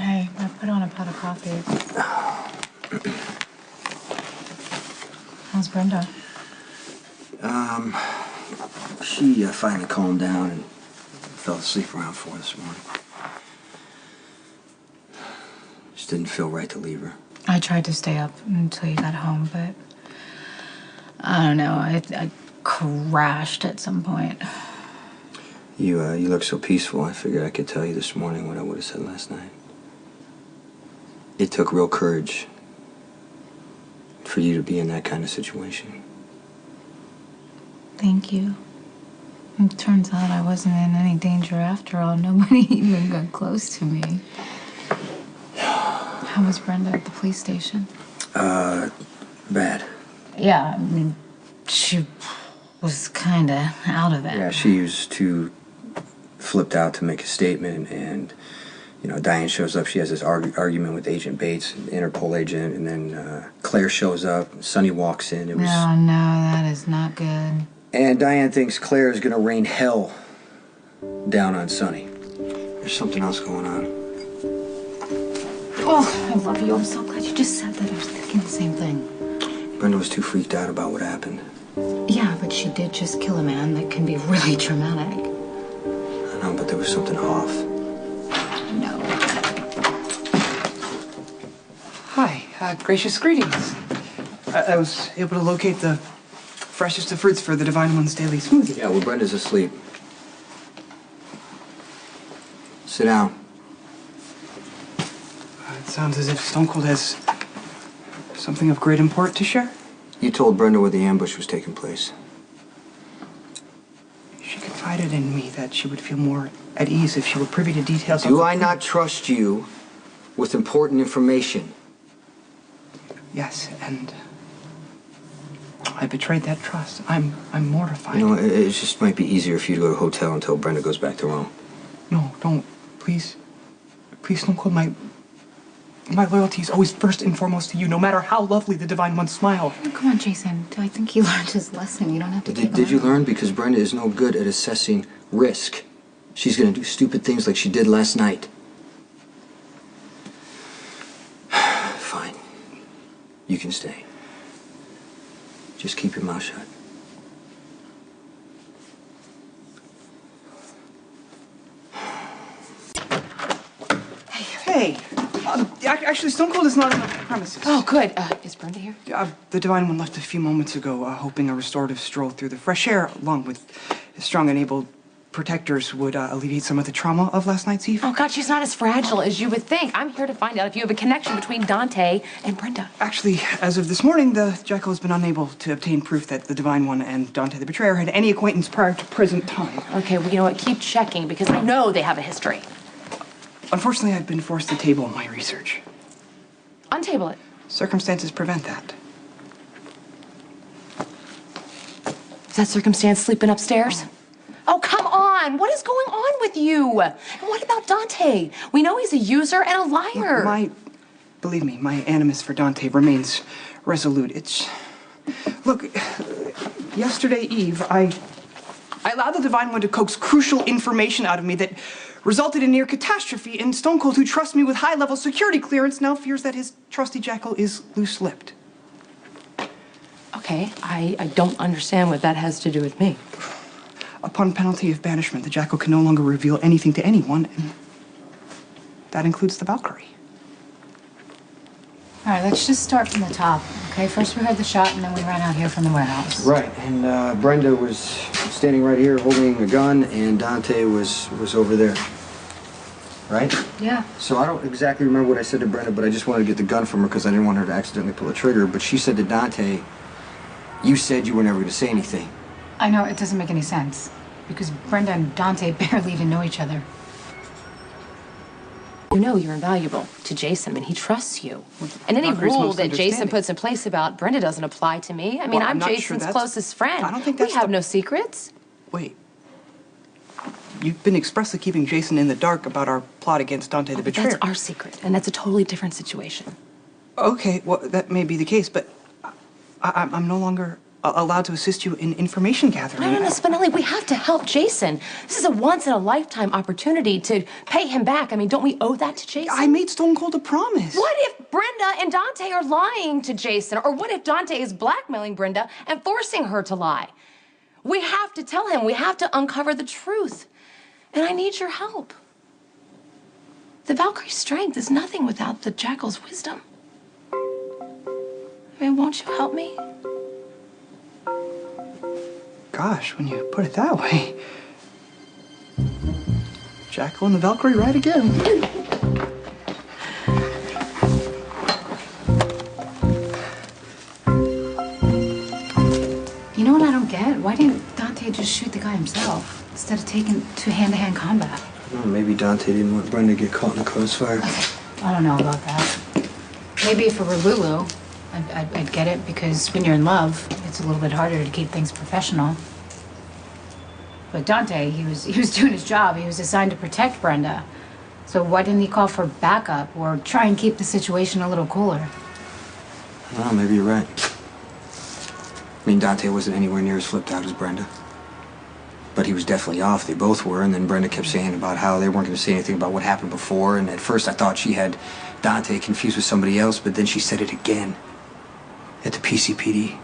Hey, I put on a pot of coffee. How's Brenda? She finally calmed down and fell asleep around 4 this morning. Just didn't feel right to leave her. I tried to stay up until you got home, but I don't know. I crashed at some point. You look so peaceful. I figured I could tell you this morning what I would have said last night. It took real courage for you to be in that kind of situation. Thank you. It turns out I wasn't in any danger after all. Nobody even got close to me. How was Brenda at the police station? Bad. Yeah, I mean, she was kind of out of it. Yeah, she was too flipped out to make a statement, and, you know, Diane shows up. She has this argument with Agent Bates, Interpol agent, and then Claire shows up. Sonny walks in. No, that is not good. And Diane thinks Claire is going to rain hell down on Sonny. There's something else going on. Oh, I love you. I'm so glad you just said that. I was thinking the same thing. Brenda was too freaked out about what happened. Yeah, but she did just kill a man. That can be really traumatic. I know, but there was something off. No. Hi, gracious greetings. I was able to locate the freshest of fruits for the Divine One's daily smoothie. Yeah, well, Brenda's asleep. Sit down. It sounds as if Stone Cold has something of great import to share. You told Brenda where the ambush was taking place. She confided in me that she would feel more at ease if she were privy to details. Do I not trust you with important information? Yes, and I betrayed that trust. I'm mortified. You know, it just might be easier for you to go to a hotel until Brenda goes back to Rome. No, don't. Please, Stone Cold, my loyalty is always first and foremost to you, no matter how lovely the Divine One's smile. Oh, come on, Jason. I think he learned his lesson. You don't have to Did you learn? Because Brenda is no good at assessing risk. She's gonna do stupid things like she did last night. Fine. You can stay. Just keep your mouth shut. Hey, actually, Stone Cold is not on the premises. Oh, good. Is Brenda here? The Divine One left a few moments ago, hoping a restorative stroll through the fresh air, along with strong and able protectors, would alleviate some of the trauma of last night's eve. Oh, God, she's not as fragile as you would think. I'm here to find out if you have a connection between Dante and Brenda. Actually, as of this morning, the Jackal has been unable to obtain proof that the Divine One and Dante the Betrayer had any acquaintance prior to present time. Okay, well, you know what? Keep checking, because I know they have a history. Unfortunately, I've been forced to table my research. Untable it. Circumstances prevent that. Is that circumstance sleeping upstairs? Oh, come on! What is going on with you? And what about Dante? We know he's a user and a liar. Believe me, my animus for Dante remains resolute. Look, yesterday eve, I allowed the Divine One to coax crucial information out of me that resulted in near catastrophe, and Stone Cold, who trusts me with high-level security clearance, now fears that his trusty Jackal is loose-lipped. Okay, I don't understand what that has to do with me. Upon penalty of banishment, the Jackal can no longer reveal anything to anyone, and that includes the Valkyrie. All right, let's just start from the top, okay? First we heard the shot, and then we ran out here from the warehouse. Right, and Brenda was standing right here holding a gun, and Dante was over there. Right? Yeah. So I don't exactly remember what I said to Brenda, but I just wanted to get the gun from her because I didn't want her to accidentally pull the trigger. But she said to Dante, you said you were never going to say anything. I know, it doesn't make any sense. Because Brenda and Dante barely even know each other. You know you're invaluable to JaSam, and he trusts you. And any rule that JaSam puts in place about Brenda doesn't apply to me. I mean, I'm JaSam's closest friend. I don't think that's We have no secrets. Wait. You've been expressly keeping Jason in the dark about our plot against Dante the Betrayer. That's our secret, and that's a totally different situation. Okay, well, that may be the case, but I'm no longer allowed to assist you in information gathering. No, Spinelli, we have to help Jason. This is a once-in-a-lifetime opportunity to pay him back. I mean, don't we owe that to Jason? I made Stone Cold a promise. What if Brenda and Dante are lying to Jason? Or what if Dante is blackmailing Brenda and forcing her to lie? We have to tell him. We have to uncover the truth. And I need your help. The Valkyrie's strength is nothing without the Jackal's wisdom. I mean, won't you help me? Gosh, when you put it that way. Jackal and the Valkyrie right again. You know what I don't get? Why didn't Dante just shoot the guy himself instead of taking to hand-to-hand combat? Well, maybe Dante didn't want Brenda to get caught in the crossfire. I don't know about that. Maybe if it were Lulu, I'd get it, because when you're in love, it's a little bit harder to keep things professional. But Dante, he was doing his job. He was assigned to protect Brenda. So why didn't he call for backup or try and keep the situation a little cooler? Well, maybe you're right. I mean, Dante wasn't anywhere near as flipped out as Brenda. But he was definitely off. They both were. And then Brenda kept saying about how they weren't going to say anything about what happened before. And at first I thought she had Dante confused with somebody else, but then she said it again at the PCPD.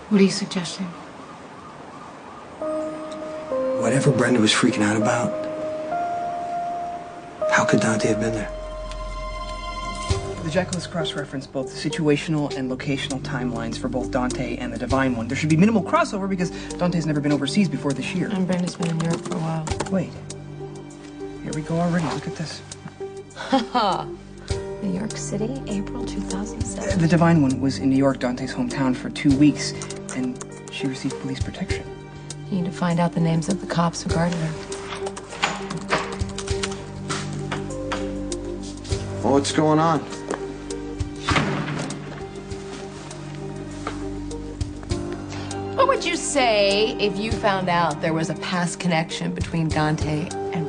What are you suggesting? Whatever Brenda was freaking out about, how could Dante have been there? The Jackal has cross-referenced both the situational and locational timelines for both Dante and the Divine One. There should be minimal crossover because Dante's never been overseas before this year. And Brenda's been in Europe for a while. Wait. Here we go already. Look at this. Haha. New York City, April 2007. The Divine One was in New York, Dante's hometown, for 2 weeks, and she received police protection. You need to find out the names of the cops who guarded her. Well, what's going on? What would you say if you found out there was a past connection between Dante and